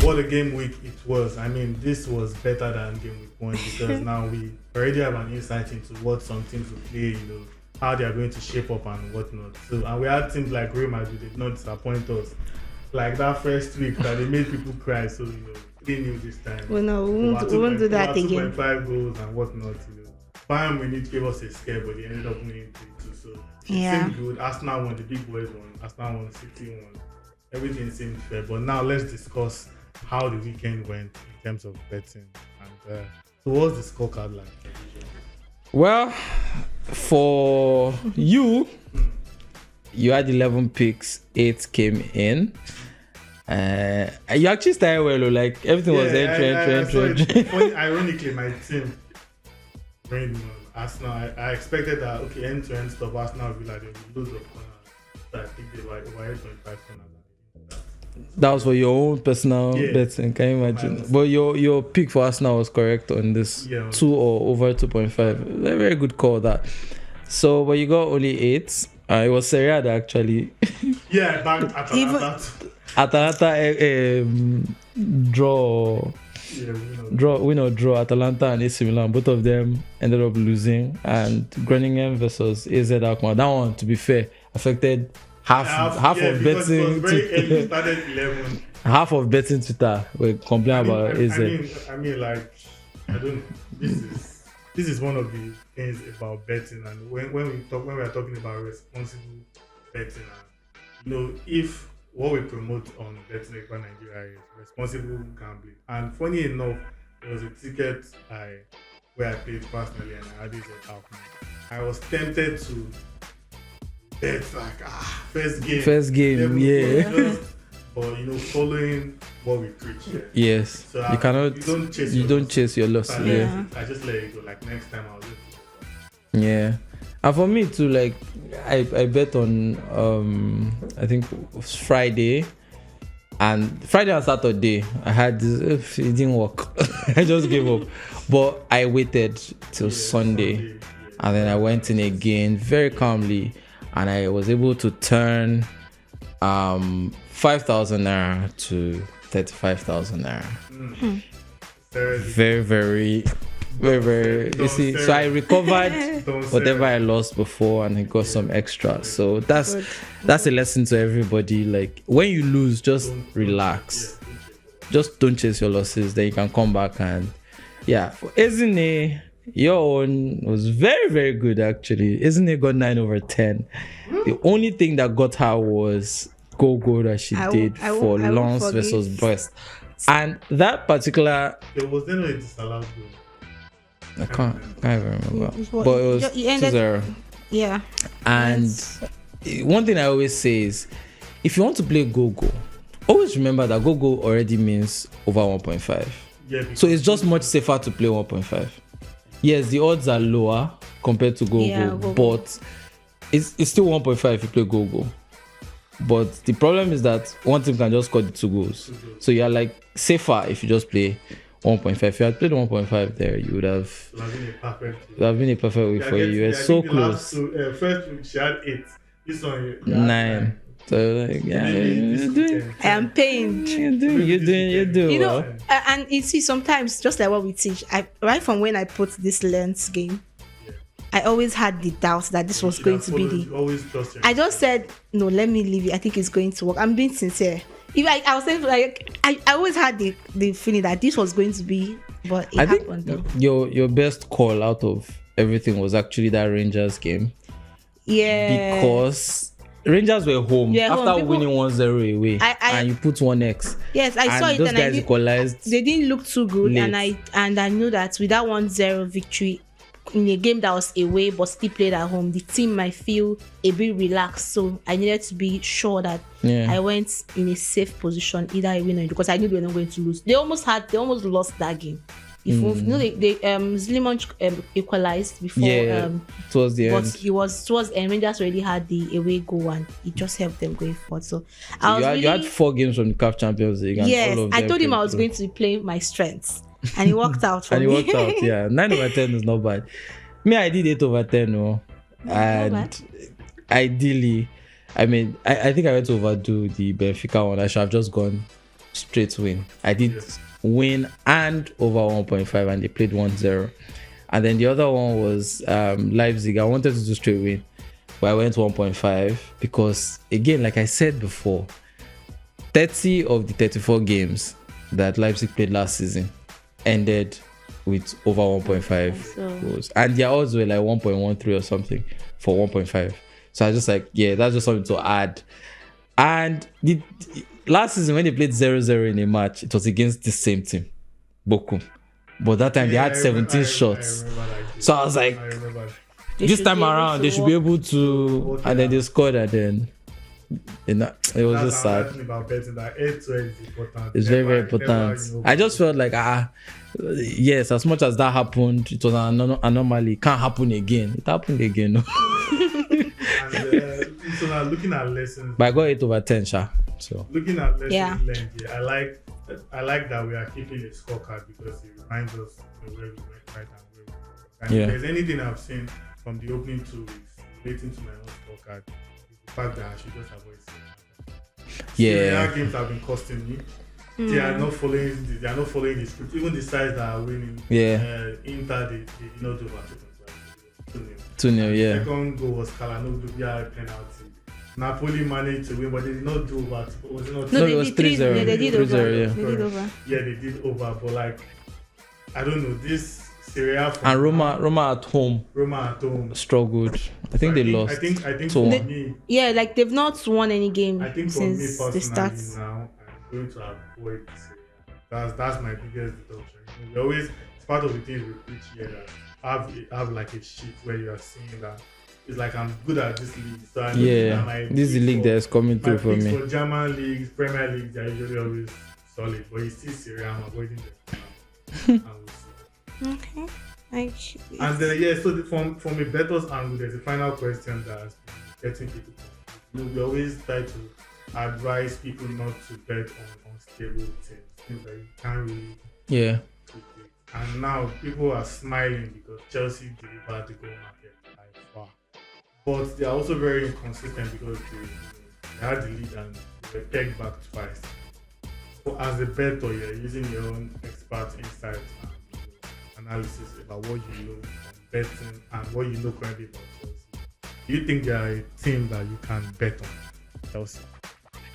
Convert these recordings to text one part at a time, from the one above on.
what a game week it was. I mean, this was better than game week 1 because now we already have an insight into what some teams will play, how they are going to shape up and whatnot. So, and we had teams like Real Madrid did not disappoint us. Like that first week that they made people cry. So, they knew this time. Well, no, we won't do that again. 2.5 goals and whatnot, Bayern Munich gave us a scare, but they ended up winning 3-2. So it seemed good. Arsenal won, the big boys won. Arsenal won, City won. Everything seemed fair. But now let's discuss how the weekend went in terms of betting. And so what's the scorecard like? Well, for you had 11 picks, 8 came in. You actually started well, like everything was entry. Ironically, my team, Arsenal, I expected that, end-to-end stuff, Arsenal would be like, there would be loads of corners. So I think they were 8.5 corners. That was for your own personal betting, can you imagine? But your pick for Arsenal was correct on this 2 or over 2.5. A very good call that. So, but you got only 8. It was Serie A actually. Yeah, back Atalanta. Atalanta draw. Win or draw. Atalanta and AC Milan, both of them ended up losing. And Groningen versus AZ Alkmaar. That one, to be fair, affected half of betting. It was very early. Started 11. Half of betting Twitter were complaining about AZ. I mean, like, I don't. This is one of the things about betting, and when we are talking about responsible betting, if what we promote on Betting Expert Nigeria is responsible gambling. And funny enough, there was a ticket where I played personally and I had it at Alkmaar. I was tempted to bet first game, yeah. But following what we preach here. Yes. So you don't chase your loss. Yeah. I just let it go. Like next time I'll just do it. Yeah. And for me too, like I bet on I think it was Friday and Saturday I had this, it didn't work. I just gave up. But I waited till Sunday and then I went in again very calmly and I was able to turn 5,000 naira to 35,000 naira. Very, very, very, very. You see, so I recovered whatever I lost before, and I got some extra. So that's a lesson to everybody. Like when you lose, just relax. Just don't chase your losses. Then you can come back and For Ezine, your own was very, very good actually. Ezine got 9 over 10. The only thing that got her was go that she did for Lens versus Brest. And that particular... There was then a disallowed goal. I can't even remember. But it was 2-0. Yeah. And one thing I always say is, if you want to play go-go, always remember that go-go already means over 1.5. Yeah, so it's just much safer to play 1.5. Yes, the odds are lower compared to go-go, but it's still 1.5 if you play go-go. But the problem is that one team can just score the 2 goals. So you're like safer if you just play 1.5. If you had played 1.5 there, you would have been a perfect week for you. You were so close. First week she had 8. This one 9. So like, you're doing. I am pained. You're doing. And you see, sometimes just like what we teach, right from when I put this Lens game, I always had the doubt that this was going to be the. I just said no. Let me leave it. I think it's going to work. I'm being sincere. If I was saying like I always had the feeling that this was going to be, but it happened. Think your best call out of everything was actually that Rangers game. Yeah. Because Rangers were home after winning 1-0 away, and you put 1x. Yes, I saw it. Those and guys equalized. They didn't look too good, late. and I knew that with that 1-0 victory in a game that was away but still played at home, the team might feel a bit relaxed. So I needed to be sure that I went in a safe position, either a win or because I knew they were not going to lose. They almost lost that game. Zliman equalized before towards the end. But it was towards the end. Rangers already had the away goal and it just helped them going forward. So you had 4 games from the CAF Champions League. Yes, I told him I was going to be playing my strengths. And it worked out for me. And it worked out, 9 over 10 is not bad. Me, I did 8 over 10, and ideally, I mean, I think I went to overdo the Benfica one. I should have just gone straight win. I did win and over 1.5, and they played 1-0. And then the other one was Leipzig. I wanted to do straight win, but I went 1.5 because, again, like I said before, 30 of the 34 games that Leipzig played last season ended with over 1.5 goals. And their odds were like 1.13 or something for 1.5. So I was just like, yeah, that's just something to add. And the last season when they played 0-0 in a match, it was against the same team, Bochum. But that time they had 17 shots. So I was like, this time around they should be able to, and then they scored, and then it was just sad. About betting, that is important. It's very, very important. I just felt like, yes, as much as that happened, it was an anomaly. It can't happen again. It happened again. No? And, so now looking at lessons, but I got 8/10, Sha. So looking at lessons learned, I like that we are keeping a scorecard because it reminds us where we went right and where we went. And if there's anything I've seen from the opening 2 weeks relating to my own scorecard, is the fact that I should just avoid Serie A games have been costing me. They are not following the script. Even the sides that are winning, Inter, they did not do about 2-0. Yeah. Second goal was Kalanoglu via penalty. Napoli managed to win, but they did not do over. Was it not? No, it was 3-0. They did over. Yeah. They did over. Yeah, they did over. But like, I don't know, this Serie A and Roma at home struggled. I think they lost. I think for me, like they've not won any game since the start. Now I'm going to avoid Serie A. That's my biggest deduction. We always, it's part of the things we preach here that have like a sheet where you are seeing that it's like I'm good at this league. So I know this is the league that's coming through for me. For German leagues, Premier League, they're usually always solid, but you see Serie A, I'm avoiding them. And we'll see. Okay. And then so from a bettor's angle, there's a final question that has been getting people. We always try to advise people not to bet on unstable teams, things that you can't really predict. And now people are smiling because Chelsea delivered the goal market by far, but they are also very inconsistent because they had the lead and they were pegged back twice. So as a bettor, you're using your own expert insights and analysis about what you know from betting and what you know currently about Chelsea. Do you think they are a team that you can bet on, Chelsea?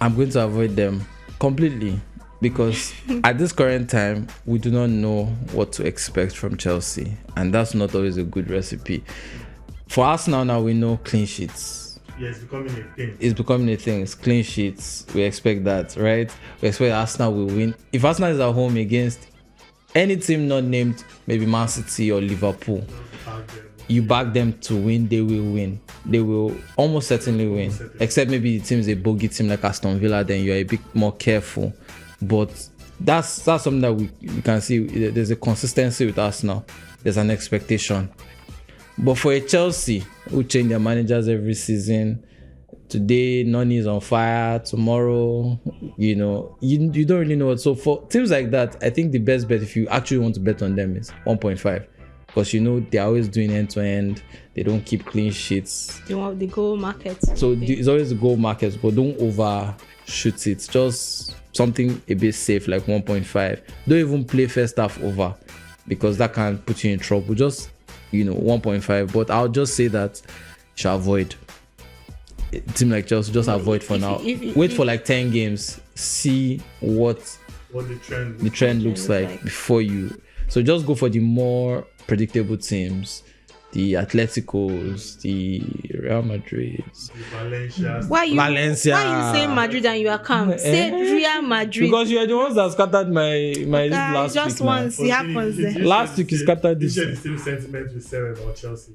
I'm going to avoid them completely because at this current time, we do not know what to expect from Chelsea, and that's not always a good recipe. For Arsenal now, we know clean sheets. Yeah, it's becoming a thing. It's clean sheets. We expect that, right? We expect Arsenal will win. If Arsenal is at home against any team not named maybe Man City or Liverpool, you back them to win, they will win. They will almost certainly win. Except maybe the team is a bogey team like Aston Villa, then you're a bit more careful. But that's something that we can see. There's a consistency with Arsenal. There's an expectation. But for a Chelsea who change their managers every season, today Noni is on fire, tomorrow, you don't really know what. So for teams like that, I think the best bet if you actually want to bet on them is 1.5. Because they're always doing end-to-end. They don't keep clean sheets. They want the goal market. So it's always the goal market, but don't overshoot it. Just something a bit safe like 1.5. Don't even play first half over because that can put you in trouble. Just 1.5. But I'll just say that you should avoid. A team like Chelsea, just avoid for now. Wait for like 10 games. See what the trend looks like before you. So just go for the more predictable teams, the Atleticos, the Real Madrids, the Valencia. Why are you saying Madrid and you are calm? Say Real Madrid. Because you are the ones that scattered my last just week. Once it happens there. Last week you scattered this. You share the same sentiment with Sarah about Chelsea.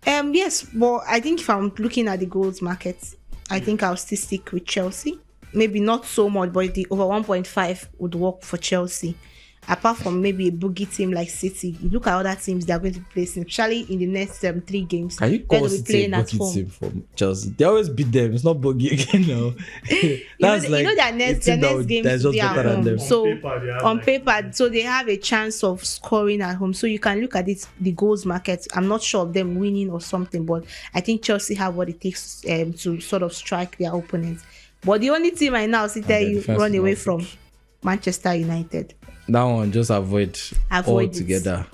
Yes, but I think if I'm looking at the goals market, I think I'll still stick with Chelsea. Maybe not so much, but the over 1.5 would work for Chelsea. Apart from maybe a boogie team like City, you look at other teams they are going to play, especially in the next 3 games. Can you call City a boogie team from Chelsea? They always beat them. It's not boogie again now. Their next game is at home. So on paper, so they have a chance of scoring at home. So you can look at it, the goals market. I'm not sure of them winning or something, but I think Chelsea have what it takes to sort of strike their opponents. But the only team I now see there you run away from Manchester United. That one, just avoid altogether.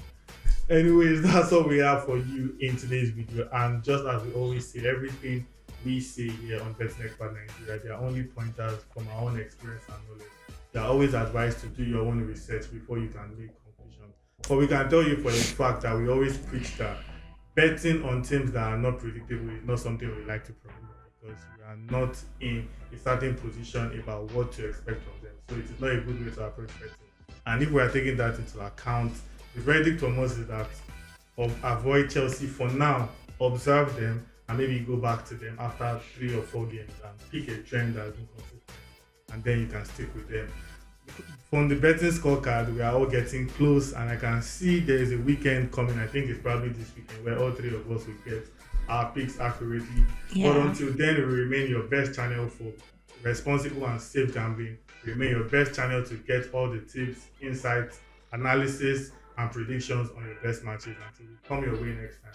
Anyways, that's all we have for you in today's video. And just as we always say, everything we say here on Betting Expert Nigeria, they are only pointers from our own experience and knowledge. They are always advised to do your own research before you can make conclusions. But we can tell you for a fact that we always preach that betting on teams that are not predictable is not something we like to promote, because we are not in a certain position about what to expect from them. So it is not a good way to approach betting. And if we are taking that into account, the verdict from us is that avoid Chelsea for now, observe them, and maybe go back to them after 3 or 4 games and pick a trend that's been consistent, and then you can stick with them. From the betting scorecard, we are all getting close, and I can see there is a weekend coming. I think it's probably this weekend where all 3 of us will get our picks accurately. Yeah. But until then, it will remain your best channel for responsible and safe gambling. It will remain your best channel to get all the tips, insights, analysis, and predictions on your best matches. Until we come your way next time,